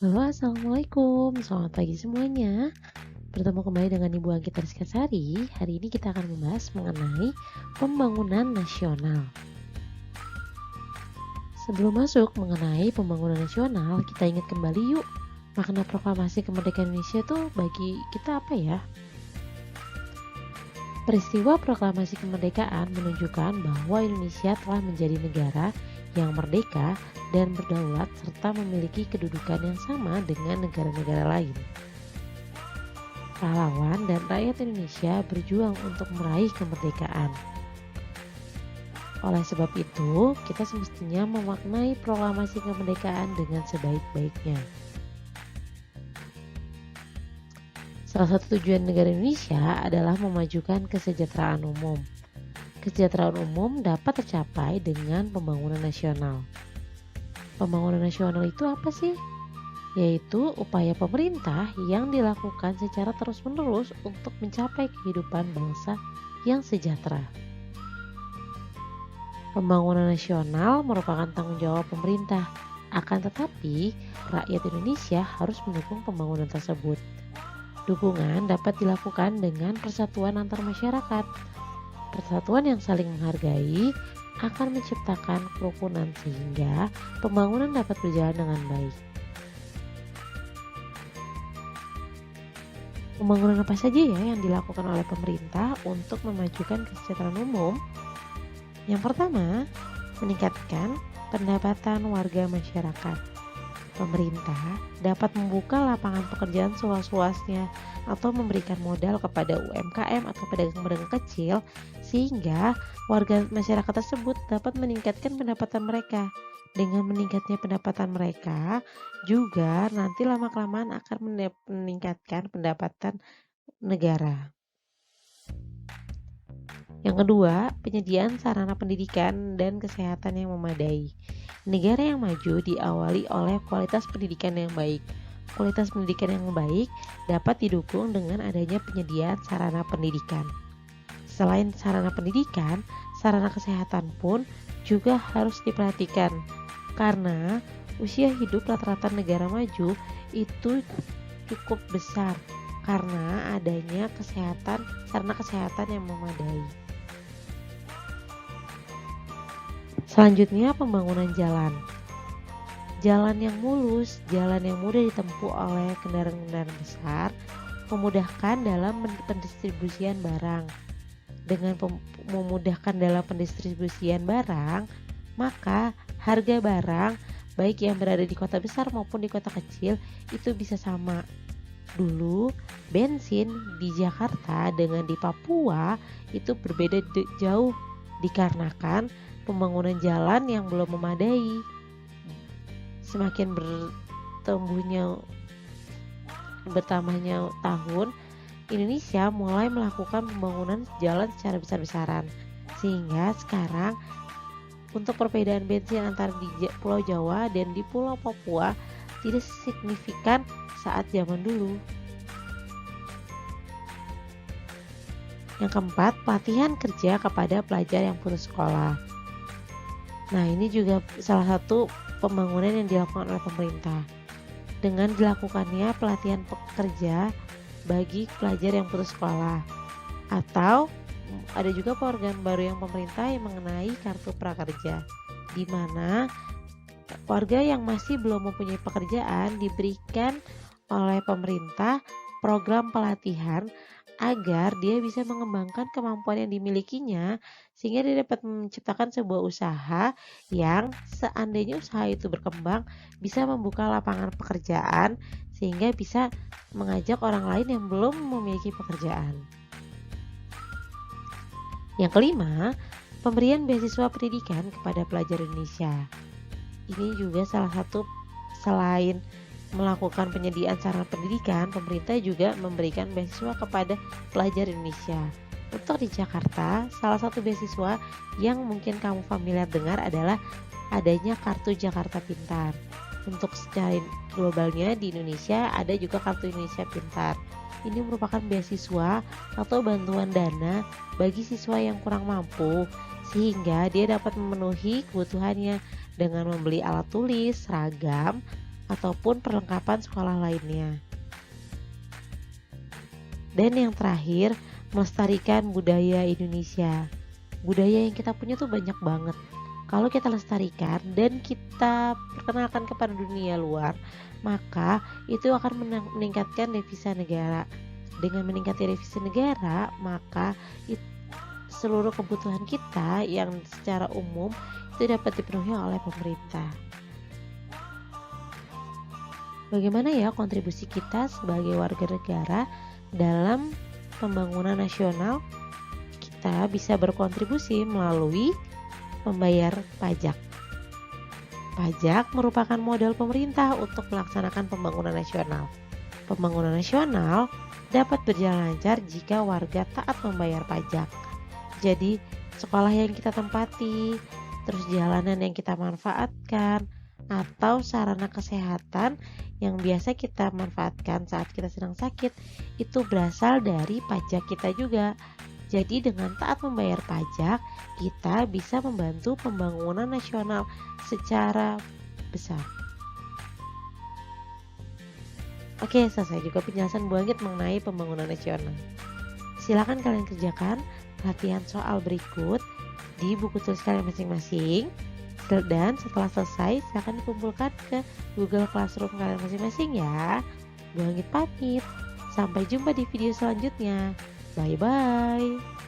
Halo, assalamualaikum. Selamat pagi semuanya. Bertemu kembali dengan Ibu Anggita Rizkasari. Hari ini kita akan membahas mengenai pembangunan nasional. Sebelum masuk mengenai pembangunan nasional, kita ingat kembali yuk, makna proklamasi kemerdekaan Indonesia itu bagi kita apa ya? Peristiwa proklamasi kemerdekaan menunjukkan bahwa Indonesia telah menjadi negara yang merdeka dan berdaulat serta memiliki kedudukan yang sama dengan negara-negara lain. Pahlawan dan rakyat Indonesia berjuang untuk meraih kemerdekaan. Oleh sebab itu, kita semestinya memaknai proklamasi kemerdekaan dengan sebaik-baiknya. Salah satu tujuan negara Indonesia adalah memajukan kesejahteraan umum. Kesejahteraan umum dapat tercapai dengan pembangunan nasional. Pembangunan nasional itu apa sih? Yaitu upaya pemerintah yang dilakukan secara terus-menerus untuk mencapai kehidupan bangsa yang sejahtera. Pembangunan nasional merupakan tanggung jawab pemerintah, akan tetapi rakyat Indonesia harus mendukung pembangunan tersebut. Dukungan dapat dilakukan dengan persatuan antar masyarakat. Persatuan yang saling menghargai akan menciptakan kerukunan sehingga pembangunan dapat berjalan dengan baik. Pembangunan apa saja ya yang dilakukan oleh pemerintah untuk memajukan kesejahteraan umum? Yang pertama, meningkatkan pendapatan warga masyarakat. Pemerintah dapat membuka lapangan pekerjaan seluas-luasnya atau memberikan modal kepada UMKM atau pedagang-pedagang kecil sehingga warga masyarakat tersebut dapat meningkatkan pendapatan mereka. Dengan meningkatnya pendapatan mereka, juga nanti lama-kelamaan akan meningkatkan pendapatan negara. Yang kedua, penyediaan sarana pendidikan dan kesehatan yang memadai. Negara yang maju diawali oleh kualitas pendidikan yang baik. Kualitas pendidikan yang baik dapat didukung dengan adanya penyediaan sarana pendidikan. Selain sarana pendidikan, sarana kesehatan pun juga harus diperhatikan karena usia hidup rata-rata negara maju itu cukup besar karena adanya sarana kesehatan yang memadai. Selanjutnya, pembangunan jalan. Jalan yang mulus, jalan yang mudah ditempuh oleh kendaraan-kendaraan besar, memudahkan dalam pendistribusian barang. Dengan memudahkan dalam pendistribusian barang, maka harga barang baik yang berada di kota besar maupun di kota kecil itu bisa sama. Dulu bensin di Jakarta dengan di Papua itu berbeda jauh dikarenakan pembangunan jalan yang belum memadai. Semakin bertambahnya tahun, Indonesia mulai melakukan pembangunan jalan secara besar-besaran. Sehingga sekarang untuk perbedaan bensin antara di Pulau Jawa dan di Pulau Papua tidak signifikan saat zaman dulu. Yang keempat, pelatihan kerja kepada pelajar yang putus sekolah. Nah, ini juga salah satu pembangunan yang dilakukan oleh pemerintah. Dengan dilakukannya pelatihan pekerja bagi pelajar yang putus sekolah. Atau ada juga program baru yang pemerintah yang mengenai kartu prakerja, di mana warga yang masih belum mempunyai pekerjaan diberikan oleh pemerintah program pelatihan agar dia bisa mengembangkan kemampuan yang dimilikinya sehingga dia dapat menciptakan sebuah usaha yang seandainya usaha itu berkembang bisa membuka lapangan pekerjaan sehingga bisa mengajak orang lain yang belum memiliki pekerjaan. Yang kelima, pemberian beasiswa pendidikan kepada pelajar Indonesia. Ini juga salah satu, selain melakukan penyediaan sarana pendidikan, pemerintah juga memberikan beasiswa kepada pelajar Indonesia. Untuk di Jakarta, salah satu beasiswa yang mungkin kamu familiar dengar adalah adanya Kartu Jakarta Pintar. Untuk secara globalnya di Indonesia ada juga Kartu Indonesia Pintar. Ini merupakan beasiswa atau bantuan dana bagi siswa yang kurang mampu sehingga dia dapat memenuhi kebutuhannya dengan membeli alat tulis, seragam, ataupun perlengkapan sekolah lainnya. Dan yang terakhir, melestarikan budaya Indonesia. Budaya yang kita punya tuh banyak banget. Kalau kita lestarikan dan kita perkenalkan kepada dunia luar, maka itu akan meningkatkan devisa negara. Dengan meningkatnya devisa negara, maka seluruh kebutuhan kita yang secara umum itu dapat dipenuhi oleh pemerintah. Bagaimana ya kontribusi kita sebagai warga negara dalam pembangunan nasional? Kita bisa berkontribusi melalui membayar pajak. Pajak merupakan modal pemerintah untuk melaksanakan pembangunan nasional. Pembangunan nasional dapat berjalan lancar jika warga taat membayar pajak. Jadi, sekolah yang kita tempati, terus jalanan yang kita manfaatkan, atau sarana kesehatan yang biasa kita manfaatkan saat kita sedang sakit, itu berasal dari pajak kita juga. Jadi dengan taat membayar pajak, kita bisa membantu pembangunan nasional secara besar. Oke, selesai juga penjelasan Bu Anggit mengenai pembangunan nasional. Silakan kalian kerjakan latihan soal berikut di buku tulis kalian masing-masing. Dan setelah selesai, silakan dikumpulkan ke Google Classroom kalian masing-masing ya. Bu Anggit pamit. Sampai jumpa di video selanjutnya. Bye-bye.